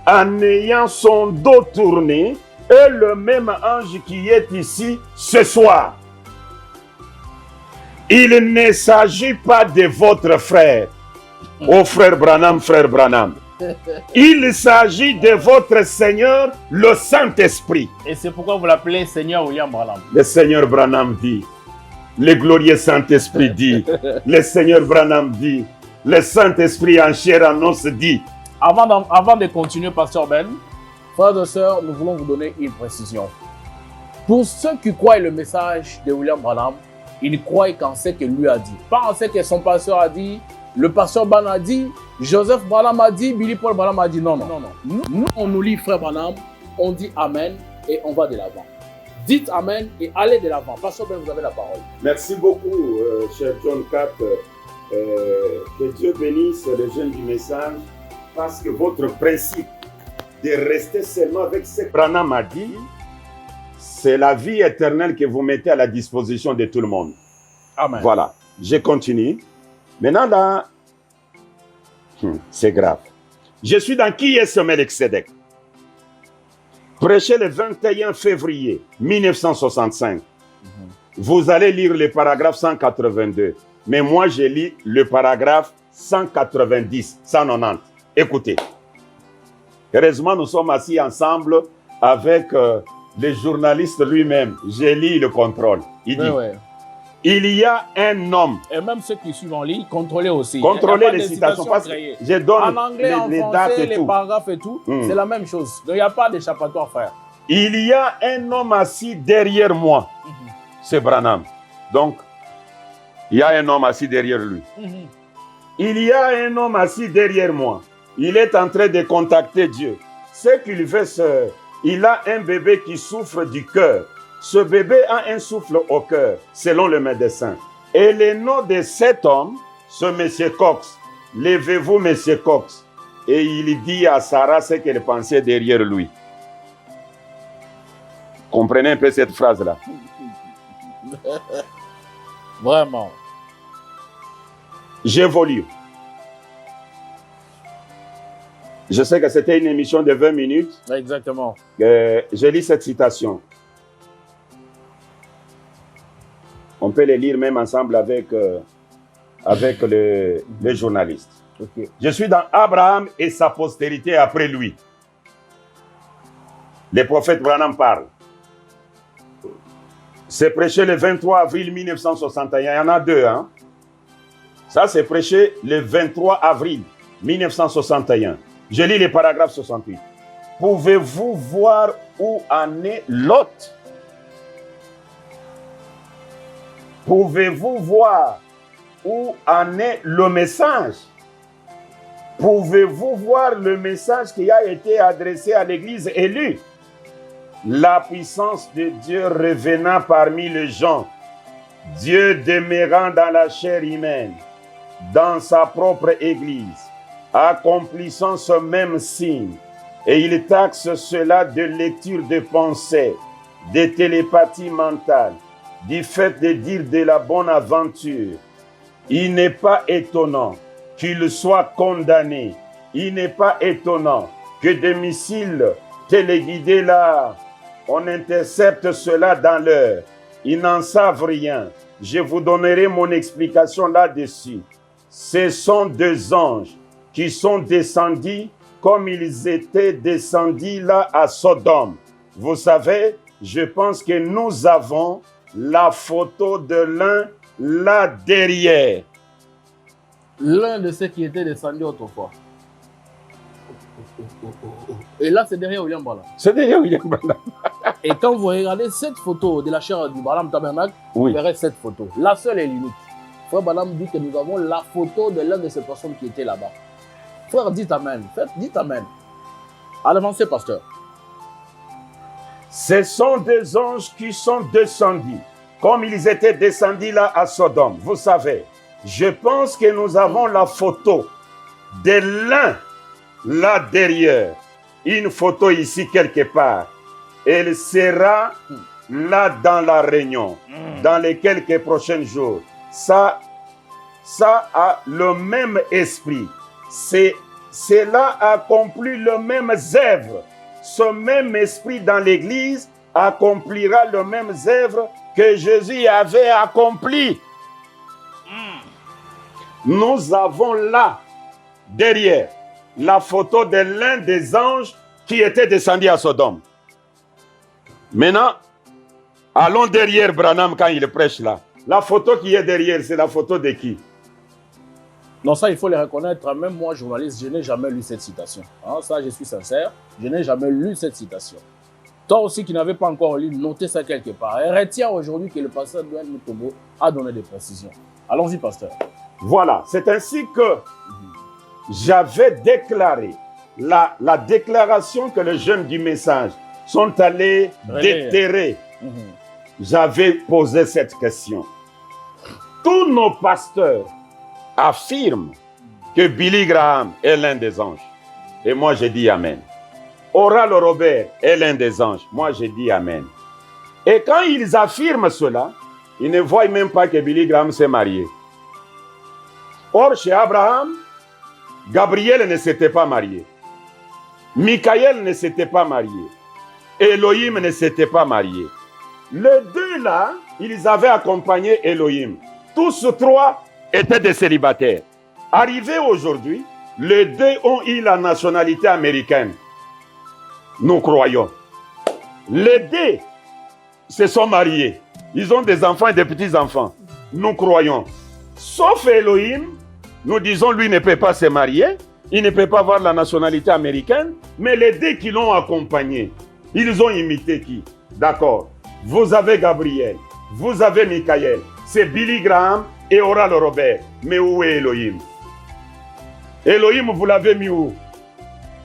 Speaker 2: en ayant son dos tourné, et le même ange qui est ici ce soir. Il ne s'agit pas de votre frère, oh frère Branham, frère Branham. Il s'agit de votre Seigneur, le Saint-Esprit.
Speaker 1: Et c'est pourquoi vous l'appelez Seigneur William Branham.
Speaker 2: Le Seigneur Branham dit, le glorieux Saint-Esprit dit, le Seigneur Branham dit, le Saint-Esprit en chair en os dit.
Speaker 1: Avant de continuer, Pasteur Ben, frères et sœurs, nous voulons vous donner une précision. Pour ceux qui croient le message de William Branham, ils croient qu'en ce que lui a dit. Pas en ce que son pasteur a dit, le pasteur Ban a dit, Joseph Branham a dit, Billy Paul Branham a dit. Non, non, non, non. Nous, on nous lit frère Branham, on dit Amen et on va de l'avant. Dites Amen et allez de l'avant. Pasteur Ben, vous avez la parole.
Speaker 2: Merci beaucoup, cher John 4. Que Dieu bénisse les jeunes du message, parce que votre principe de rester seulement avec ce que Branham a dit, c'est la vie éternelle que vous mettez à la disposition de tout le monde.
Speaker 1: Amen.
Speaker 2: Voilà, je continue. Maintenant, là, c'est grave. Je suis dans Qui est ce Melchizedek? Prêché le 21 février 1965. Vous allez lire le paragraphe 182. Mais moi, je lis le paragraphe 190, 190. Écoutez. Heureusement, nous sommes assis ensemble avec le journaliste lui-même. J'ai lu le contrôle. Il dit, il y a un homme.
Speaker 1: Et même ceux qui suivent en ligne, contrôlez aussi.
Speaker 2: Contrôlez les citations. Parce que je donne
Speaker 1: en anglais,
Speaker 2: les
Speaker 1: en
Speaker 2: dates
Speaker 1: français,
Speaker 2: et
Speaker 1: les
Speaker 2: tout.
Speaker 1: paragraphes et tout. C'est la même chose. Donc, il n'y a pas d'échappatoire, frère.
Speaker 2: Il y a un homme assis derrière moi. C'est Branham. Donc, il y a un homme assis derrière lui. Il y a un homme assis derrière moi. Il est en train de contacter Dieu. Ce qu'il veut, c'est il a un bébé qui souffre du cœur. Ce bébé a un souffle au cœur, selon le médecin. Et le nom de cet homme, ce monsieur Cox. Levez-vous, monsieur Cox. Et il dit à Sarah ce qu'elle pensait derrière lui. Comprenez un peu cette phrase-là.
Speaker 1: Vraiment.
Speaker 2: J'évolue. Je sais que c'était une émission de 20 minutes.
Speaker 1: Exactement.
Speaker 2: Je lis cette citation. On peut les lire même ensemble avec le journaliste.
Speaker 1: Okay.
Speaker 2: Je suis dans Abraham et sa postérité après lui. Le prophète Branham parle. C'est prêché le 23 avril 1961. Il y en a deux. Hein? Ça, c'est prêché le 23 avril 1961. Je lis le paragraphe 68. Pouvez-vous voir où en est Lot? Pouvez-vous voir où en est le message? Pouvez-vous voir le message qui a été adressé à l'Église élue? La puissance de Dieu revenant parmi les gens, Dieu demeurant dans la chair humaine, dans sa propre église, accomplissant ce même signe, et il taxe cela de lecture de pensée, de télépathie mentale, du fait de dire de la bonne aventure. Il n'est pas étonnant qu'il soit condamné. Il n'est pas étonnant que des missiles téléguidés là, on intercepte cela dans l'heure. Ils n'en savent rien. Je vous donnerai mon explication là-dessus. Ce sont deux anges qui sont descendus comme ils étaient descendus là à Sodome. Vous savez, je pense que nous avons la photo de l'un là derrière.
Speaker 1: L'un de ceux qui étaient descendus autrefois. Et là, c'est derrière William Branham.
Speaker 2: C'est derrière William Branham.
Speaker 1: Et quand vous regardez cette photo de la chair du Branham Tabernacle, vous verrez cette photo. La seule et l'unique. Frère Branham dit que nous avons la photo de l'un de ces personnes qui étaient là-bas. Frère, dites Amen. Dites Amen. À l'avancée, pasteur.
Speaker 2: Ce sont des anges qui sont descendus, comme ils étaient descendus là à Sodome. Vous savez, je pense que nous avons la photo de l'un là derrière. Une photo ici quelque part. Elle sera là dans la réunion, dans les quelques prochains jours. Ça a le même esprit. Cela accomplit le même œuvre. Ce même esprit dans l'église accomplira le même œuvre que Jésus avait accompli. Nous avons là, derrière, la photo de l'un des anges qui était descendu à Sodome. Maintenant, allons derrière Branham quand il prêche là. La photo qui est derrière, c'est la photo de qui?
Speaker 1: Non, ça, il faut le reconnaître. Même moi, journaliste, je n'ai jamais lu cette citation. Hein, ça, je suis sincère. Je n'ai jamais lu cette citation. Toi aussi qui n'avais pas encore lu, notez ça quelque part. Et retiens aujourd'hui que le pasteur Ben Mutombo a donné des précisions. Allons-y, pasteur.
Speaker 2: Voilà, c'est ainsi que j'avais déclaré la déclaration que les jeunes du message sont allés déterrer. J'avais posé cette question. Tous nos pasteurs affirment que Billy Graham est l'un des anges. Et moi, je dis Amen. Oral Robert est l'un des anges. Moi, je dis Amen. Et quand ils affirment cela, ils ne voient même pas que Billy Graham s'est marié. Or, chez Abraham, Gabriel ne s'était pas marié. Michael ne s'était pas marié. Elohim ne s'était pas marié. Les deux là, ils avaient accompagné Elohim. Tous trois étaient des célibataires. Arrivés aujourd'hui, les deux ont eu la nationalité américaine. Nous croyons. Les deux se sont mariés. Ils ont des enfants et des petits-enfants. Nous croyons. Sauf Elohim, nous disons lui ne peut pas se marier, il ne peut pas avoir la nationalité américaine, mais les deux qui l'ont accompagné, ils ont imité qui? D'accord. Vous avez Gabriel, vous avez Michael, c'est Billy Graham et Oral Robert. Mais où est Elohim? Elohim, vous l'avez mis où?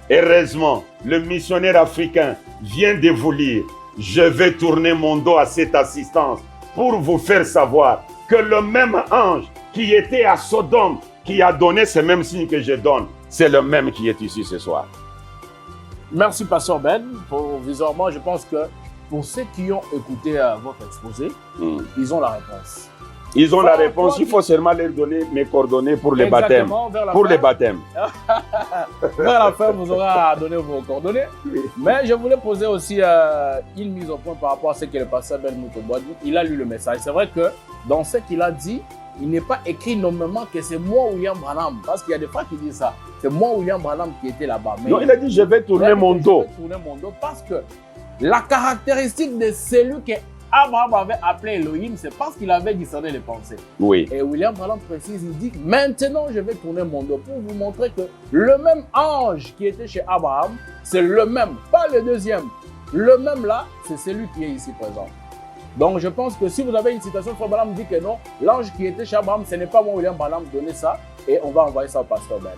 Speaker 2: Heureusement, le missionnaire africain vient de vous lire. Je vais tourner mon dos à cette assistance pour vous faire savoir que le même ange qui était à Sodome, qui a donné ce même signe que je donne, c'est le même qui est ici ce soir.
Speaker 1: Merci, pasteur Ben. Provisoirement, je pense que pour ceux qui ont écouté votre exposé, ils ont la réponse.
Speaker 2: Ils ont la réponse, il faut seulement leur donner mes coordonnées pour les baptêmes. Pour les baptêmes.
Speaker 1: Vers la fin, vous aurez à donner vos coordonnées. Oui. Mais je voulais poser aussi une mise au point par rapport à ce que le pasteur Ben Mutombo a dit. Il a lu le message. C'est vrai que dans ce qu'il a dit, il n'est pas écrit nommément que c'est moi, William Branham. Parce qu'il y a des fois qui disent ça. C'est moi, William Branham, qui était là-bas.
Speaker 2: Non, il a dit je vais tourner mon dos.
Speaker 1: Je vais tourner mon dos parce que la caractéristique de celui que Abraham avait appelé Elohim, c'est parce qu'il avait discerné les pensées.
Speaker 2: Oui.
Speaker 1: Et William Branham précise, il dit, maintenant je vais tourner mon dos pour vous montrer que le même ange qui était chez Abraham, c'est le même, pas le deuxième. Le même là, c'est celui qui est ici présent. Donc je pense que si vous avez une citation, Frère Branham dit que non, l'ange qui était chez Abraham, ce n'est pas moi, William Branham, donnez ça et on va envoyer ça au pasteur Ben.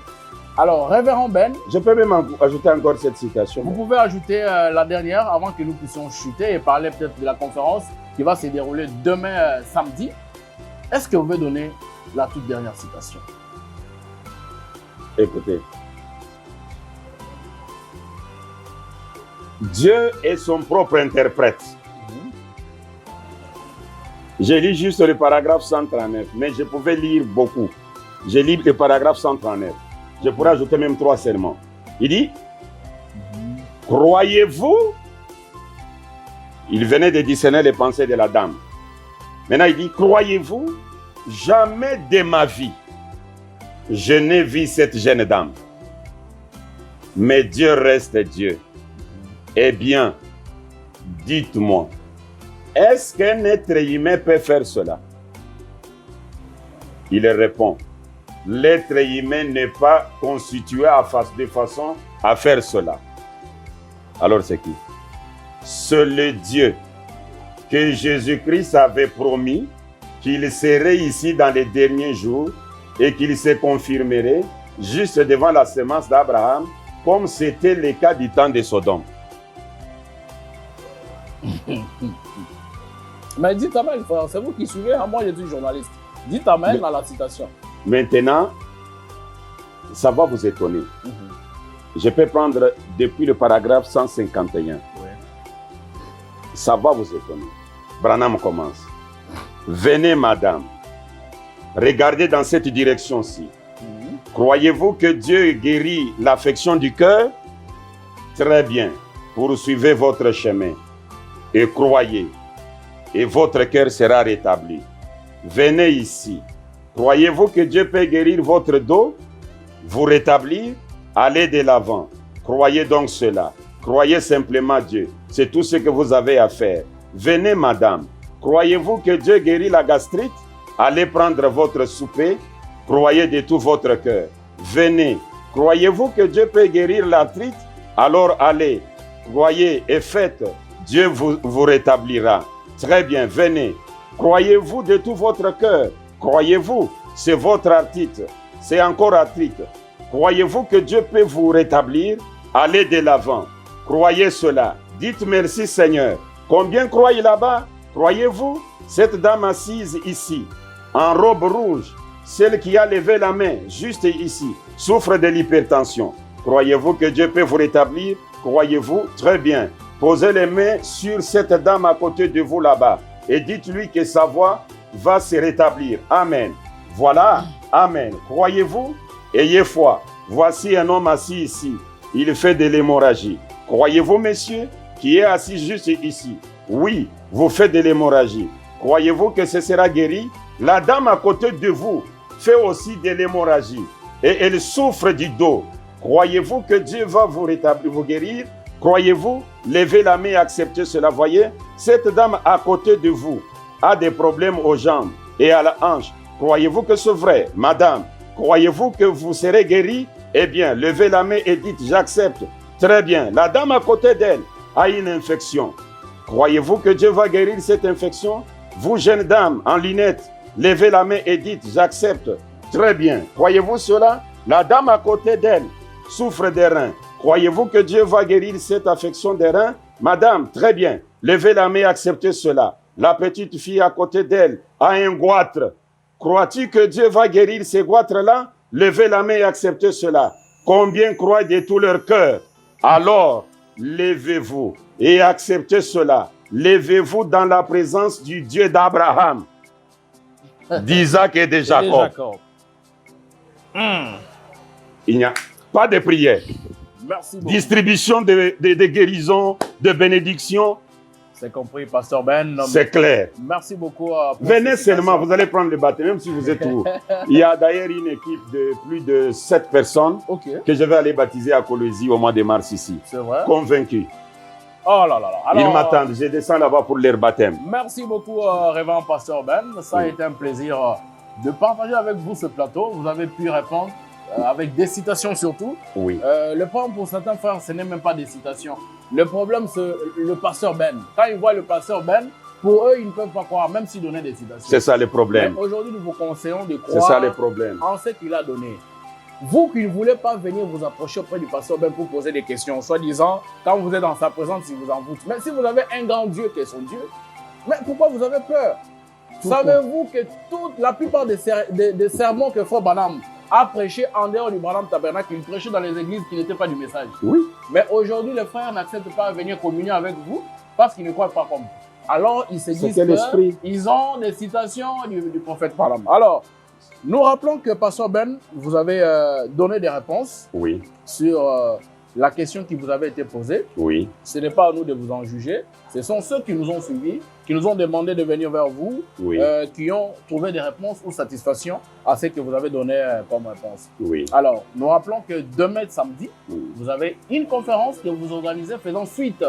Speaker 1: Alors, révérend Ben,
Speaker 2: je peux même ajouter encore cette citation.
Speaker 1: Vous pouvez ajouter la dernière avant que nous puissions chuter et parler peut-être de la conférence qui va se dérouler demain samedi. Est-ce que vous pouvez donner la toute dernière citation?
Speaker 2: Écoutez. Dieu est son propre interprète. J'ai lu juste le paragraphe 139, mais je pouvais lire beaucoup. J'ai lu le paragraphe 139. Je pourrais ajouter même 3 serments. Il dit, croyez-vous? Il venait de discerner les pensées de la dame. Maintenant, il dit, croyez-vous? Jamais de ma vie, je n'ai vu cette jeune dame. Mais Dieu reste Dieu. Eh bien, dites-moi, est-ce qu'un être humain peut faire cela? Il répond, l'être humain n'est pas constitué de façon à faire cela. Alors c'est qui? C'est le Dieu que Jésus-Christ avait promis qu'il serait ici dans les derniers jours et qu'il se confirmerait juste devant la semence d'Abraham, comme c'était le cas du temps de Sodome.
Speaker 1: Mais dites amen, frère, c'est vous qui suivez, hein? Moi je suis journaliste. Dites amen à la citation.
Speaker 2: Maintenant, ça va vous étonner. Je peux prendre depuis le paragraphe 151. Ouais. Ça va vous étonner. Branham commence. Venez, madame. Regardez dans cette direction-ci. Croyez-vous que Dieu guérit l'affection du cœur? Très bien. Poursuivez votre chemin. Et croyez. Et votre cœur sera rétabli. Venez ici. Croyez-vous que Dieu peut guérir votre dos? Vous rétablir? Allez de l'avant. Croyez donc cela. Croyez simplement Dieu. C'est tout ce que vous avez à faire. Venez, madame. Croyez-vous que Dieu guérit la gastrite? Allez prendre votre souper. Croyez de tout votre cœur. Venez. Croyez-vous que Dieu peut guérir l'arthrite? Alors allez. Croyez et faites. Dieu vous rétablira. Très bien, venez. Croyez-vous de tout votre cœur? Croyez-vous? C'est votre arthrite. C'est encore arthrite. Croyez-vous que Dieu peut vous rétablir? Allez de l'avant. Croyez cela. Dites merci Seigneur. Combien croyez là-bas? Croyez-vous? Cette dame assise ici, en robe rouge, celle qui a levé la main, juste ici, souffre de l'hypertension. Croyez-vous que Dieu peut vous rétablir? Croyez-vous? Très bien. Posez les mains sur cette dame à côté de vous là-bas et dites-lui que sa voix va se rétablir. Amen. Voilà. Amen. Croyez-vous? Ayez foi. Voici un homme assis ici. Il fait de l'hémorragie. Croyez-vous, monsieur, qui est assis juste ici? Oui, vous faites de l'hémorragie. Croyez-vous que ce sera guéri? La dame à côté de vous fait aussi de l'hémorragie et elle souffre du dos. Croyez-vous que Dieu va vous rétablir, vous guérir? Croyez-vous? Levez la main et acceptez cela. Voyez, cette dame à côté de vous a des problèmes aux jambes et à la hanche. Croyez-vous que c'est vrai? Madame, croyez-vous que vous serez guéri? Eh bien, levez la main et dites, j'accepte. Très bien. La dame à côté d'elle a une infection. Croyez-vous que Dieu va guérir cette infection? Vous, jeune dame, en lunettes, levez la main et dites, j'accepte. Très bien. Croyez-vous cela? La dame à côté d'elle souffre des reins. Croyez-vous que Dieu va guérir cette affection des reins? Madame, très bien. Levez la main et acceptez cela. La petite fille à côté d'elle a un goitre. Crois-tu que Dieu va guérir ces goitres-là? Levez la main et acceptez cela. Combien croient de tout leur cœur? Alors, levez-vous et acceptez cela. Levez-vous dans la présence du Dieu d'Abraham, d'Isaac et de Jacob. Il n'y a pas de prière.
Speaker 1: Merci beaucoup.
Speaker 2: Distribution de guérisons, de bénédictions.
Speaker 1: C'est compris, Pasteur Ben.
Speaker 2: C'est clair.
Speaker 1: Merci beaucoup.
Speaker 2: Venez seulement, vous allez prendre le baptême, même si vous êtes où. Il y a d'ailleurs une équipe de plus de 7 personnes que je vais aller baptiser à Colosie au mois de mars ici.
Speaker 1: C'est vrai?
Speaker 2: Convaincu.
Speaker 1: Oh là là là. Alors,
Speaker 2: ils m'attendent, je descends là-bas pour leur baptême.
Speaker 1: Merci beaucoup, Révérend Pasteur Ben. Ça a été un plaisir de partager avec vous ce plateau. Vous avez pu répondre avec des citations surtout.
Speaker 2: Oui.
Speaker 1: Le problème pour certains frères, ce n'est même pas des citations. Le problème, c'est le pasteur Ben. Quand ils voient le pasteur Ben, pour eux, ils ne peuvent pas croire, même s'il donnait des citations.
Speaker 2: C'est ça le problème.
Speaker 1: Aujourd'hui, nous vous conseillons de
Speaker 2: croire ça, le problème.
Speaker 1: En ce qu'il a donné. Vous qui ne voulez pas venir vous approcher auprès du pasteur Ben pour poser des questions, soi-disant, quand vous êtes dans sa présence, il vous envoûte. Mais si vous avez un grand Dieu qui est son Dieu, mais pourquoi vous avez peur? Savez-vous que la plupart des sermons que Frère Branham a prêché en dehors du Branham Tabernacle, il prêchait dans les églises qui n'étaient pas du message.
Speaker 2: Oui.
Speaker 1: Mais aujourd'hui, les frères n'acceptent pas de venir communier avec vous parce qu'ils ne croient pas comme vous. Alors, ils se disent qu'ils ont des citations du prophète Branham. Alors, nous rappelons que Pasteur Ben, vous avez donné des réponses sur la question qui vous avait été posée.
Speaker 2: Oui.
Speaker 1: Ce n'est pas à nous de vous en juger. Ce sont ceux qui nous ont suivis, qui nous ont demandé de venir vers vous, qui ont trouvé des réponses ou satisfaction à ce que vous avez donné comme réponse.
Speaker 2: Oui.
Speaker 1: Alors, nous rappelons que demain, samedi, vous avez une conférence que vous organisez faisant suite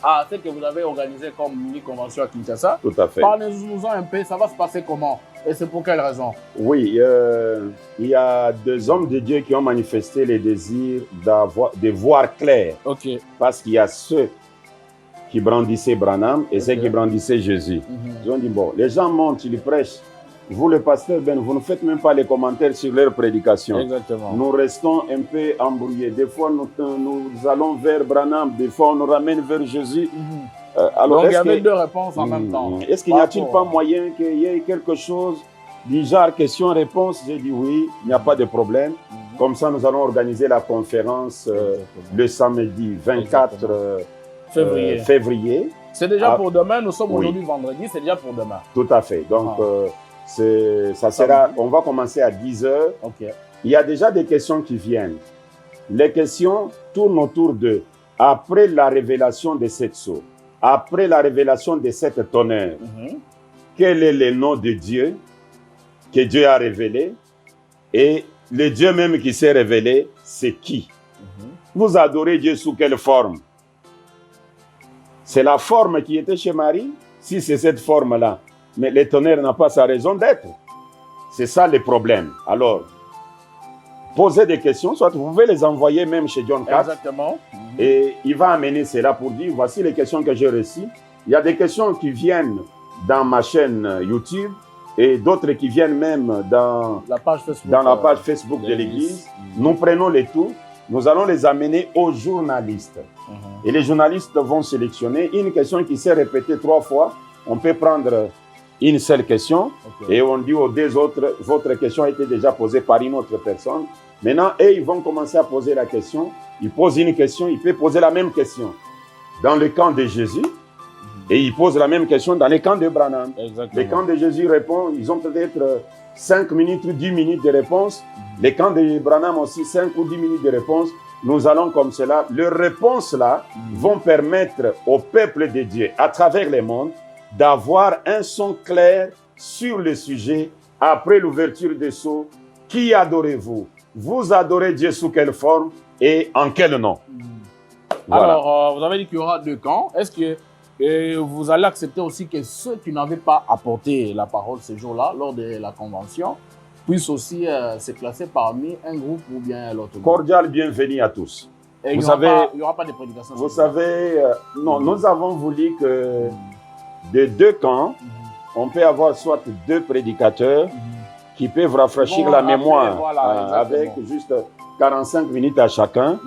Speaker 1: à ce que vous avez organisé comme mini-convention à Kinshasa.
Speaker 2: Tout à fait.
Speaker 1: Parlez-nous un peu, ça va se passer comment? Et c'est pour quelle raison?
Speaker 2: Oui, il y a 2 hommes de Dieu qui ont manifesté le désir de voir clair.
Speaker 1: Ok.
Speaker 2: Parce qu'il y a ceux qui brandissaient Branham et ceux qui brandissaient Jésus. Ils ont dit, bon, les gens montent, ils prêchent. Vous, le pasteur Ben, vous ne faites même pas les commentaires sur leur prédication.
Speaker 1: Exactement.
Speaker 2: Nous restons un peu embrouillés. Des fois, nous allons vers Branham, des fois, on nous ramène vers Jésus.
Speaker 1: Alors, donc, il y avait 2 réponses en même temps.
Speaker 2: Est-ce qu'il n'y a-t-il pas moyen qu'il y ait quelque chose du genre question-réponse? J'ai dit oui, il n'y a pas de problème. Comme ça, nous allons organiser la conférence le samedi 24 février.
Speaker 1: C'est déjà pour demain, nous sommes aujourd'hui vendredi, c'est déjà pour demain.
Speaker 2: Tout à fait. Donc, ça sera, on va commencer à 10 h. Il y a déjà des questions qui viennent. Les questions tournent autour de, après la révélation de cette sceau, après la révélation de cette tonnerre, quel est le nom de Dieu que Dieu a révélé? Et le Dieu même qui s'est révélé, c'est qui? Vous adorez Dieu sous quelle forme? C'est la forme qui était chez Marie? Si c'est cette forme-là, mais le tonnerre n'a pas sa raison d'être. C'est ça le problème. Alors, posez des questions, soit vous pouvez les envoyer même chez John Katz.
Speaker 1: Exactement.
Speaker 2: Et il va amener cela pour dire, voici les questions que j'ai reçues. Il y a des questions qui viennent dans ma chaîne YouTube et d'autres qui viennent même dans la page Facebook de l'Église. Nous prenons les tout, nous allons les amener aux journalistes. Et les journalistes vont sélectionner une question qui s'est répétée 3 fois. On peut prendre une seule question et on dit aux 2 autres, votre question a été déjà posée par une autre personne. Maintenant, ils vont commencer à poser la question. Ils posent une question, ils peuvent poser la même question dans le camp de Jésus et ils posent la même question dans le camp de Branham. Le camp de Jésus répond, ils ont peut-être 5 minutes ou 10 minutes de réponse. Le camp de Branham aussi 5 ou 10 minutes de réponse. Nous allons comme cela. Leurs réponses là vont permettre au peuple de Dieu, à travers le monde, d'avoir un son clair sur le sujet après l'ouverture des sceaux. Qui adorez-vous? Vous adorez Dieu sous quelle forme et en quel nom?
Speaker 1: Voilà. Alors, vous avez dit qu'il y aura 2 camps. Est-ce que vous allez accepter aussi que ceux qui n'avaient pas apporté la parole ce jour-là, lors de la convention, puissent aussi se classer parmi un groupe ou bien l'autre groupe?
Speaker 2: Cordial bienvenue à tous.
Speaker 1: Et il n'y aura pas de prédication.
Speaker 2: Vous savez, non, nous avons voulu que de 2 camps, on peut avoir soit 2 prédicateurs qui peuvent rafraîchir la mémoire avec juste 45 minutes à chacun,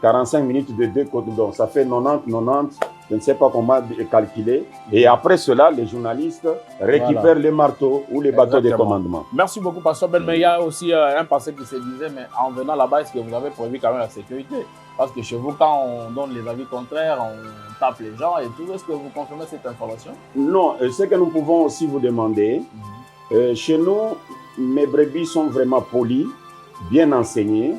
Speaker 2: 45 minutes de 2 côtés, donc ça fait 90, je ne sais pas comment calculer. Et après cela, les journalistes récupèrent les marteaux ou les bateaux de commandement.
Speaker 1: Merci beaucoup, Pasteur Ben. Mais il y a aussi un passé qui se disait, mais en venant là-bas, est-ce que vous avez prévu quand même la sécurité? Parce que chez vous, quand on donne les avis contraires, on tape les gens et tout. Est-ce que vous confirmez cette information?
Speaker 2: Non, ce que nous pouvons aussi vous demander, chez nous, mes brebis sont vraiment polies, bien enseignées,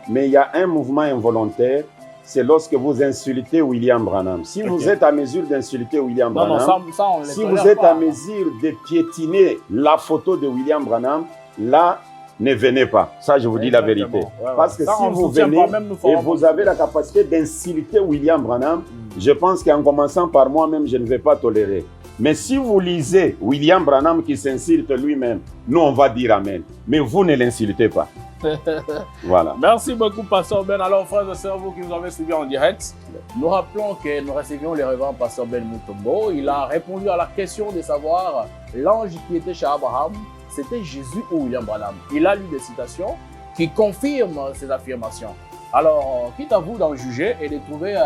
Speaker 2: mais il y a un mouvement involontaire, c'est lorsque vous insultez William Branham. Si vous êtes à mesure d'insulter William Branham, si vous êtes à mesure de piétiner la photo de William Branham, là, ne venez pas. Ça, je vous dis la vérité. Parce que si vous venez et vous avez la capacité d'insulter William Branham, je pense qu'en commençant par moi-même, je ne vais pas tolérer. Mais si vous lisez William Branham qui s'insulte lui-même, nous, on va dire Amen. Mais vous ne l'insultez pas. Voilà.
Speaker 1: Merci beaucoup, Pasteur Ben. Alors, frères et sœurs, vous qui nous avez suivis en direct, nous rappelons que nous recevions le révérend Pasteur Ben Mutombo. Il a répondu à la question de savoir l'ange qui était chez Abraham, c'était Jésus ou William Branham. Il a lu des citations qui confirment ces affirmations. Alors, quitte à vous d'en juger et de trouver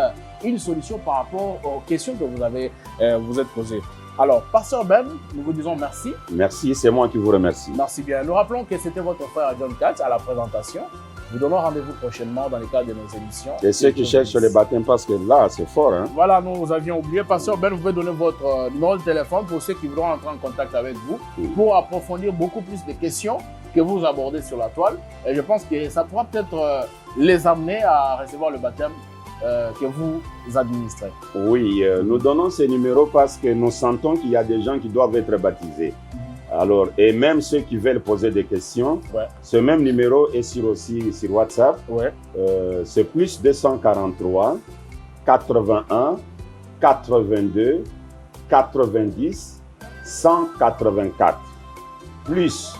Speaker 1: une solution par rapport aux questions que vous êtes posées. Alors, Pasteur Ben, nous vous disons merci.
Speaker 2: Merci, c'est moi qui vous remercie.
Speaker 1: Merci bien. Nous rappelons que c'était votre frère John Katz à la présentation. Nous donnons rendez-vous prochainement dans le cadre de nos émissions.
Speaker 2: Et ceux qui cherchent les baptêmes, parce que là, c'est fort. Hein?
Speaker 1: Voilà, nous avions oublié. Pasteur Ben, vous pouvez donner votre numéro de téléphone pour ceux qui voudront entrer en contact avec vous pour approfondir beaucoup plus de questions que vous abordez sur la toile. Et je pense que ça pourra peut-être les amener à recevoir le baptême que vous administrez.
Speaker 2: Oui, nous donnons ces numéros parce que nous sentons qu'il y a des gens qui doivent être baptisés. Alors, et même ceux qui veulent poser des questions, ce même numéro est aussi sur WhatsApp. C'est plus 243 81 82 90 184. Plus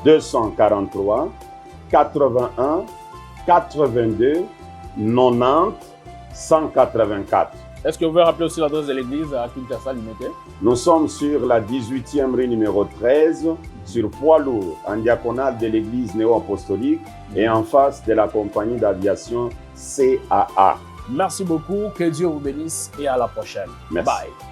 Speaker 2: 243 81 82 90 184.
Speaker 1: Est-ce que vous pouvez rappeler aussi l'adresse de l'église à Kinshasa Limité?
Speaker 2: Nous sommes sur la 18e rue numéro 13, sur poids lourd, en diagonale de l'église néo-apostolique et en face de la compagnie d'aviation CAA.
Speaker 1: Merci beaucoup, que Dieu vous bénisse et à la prochaine.
Speaker 2: Merci.
Speaker 1: Bye.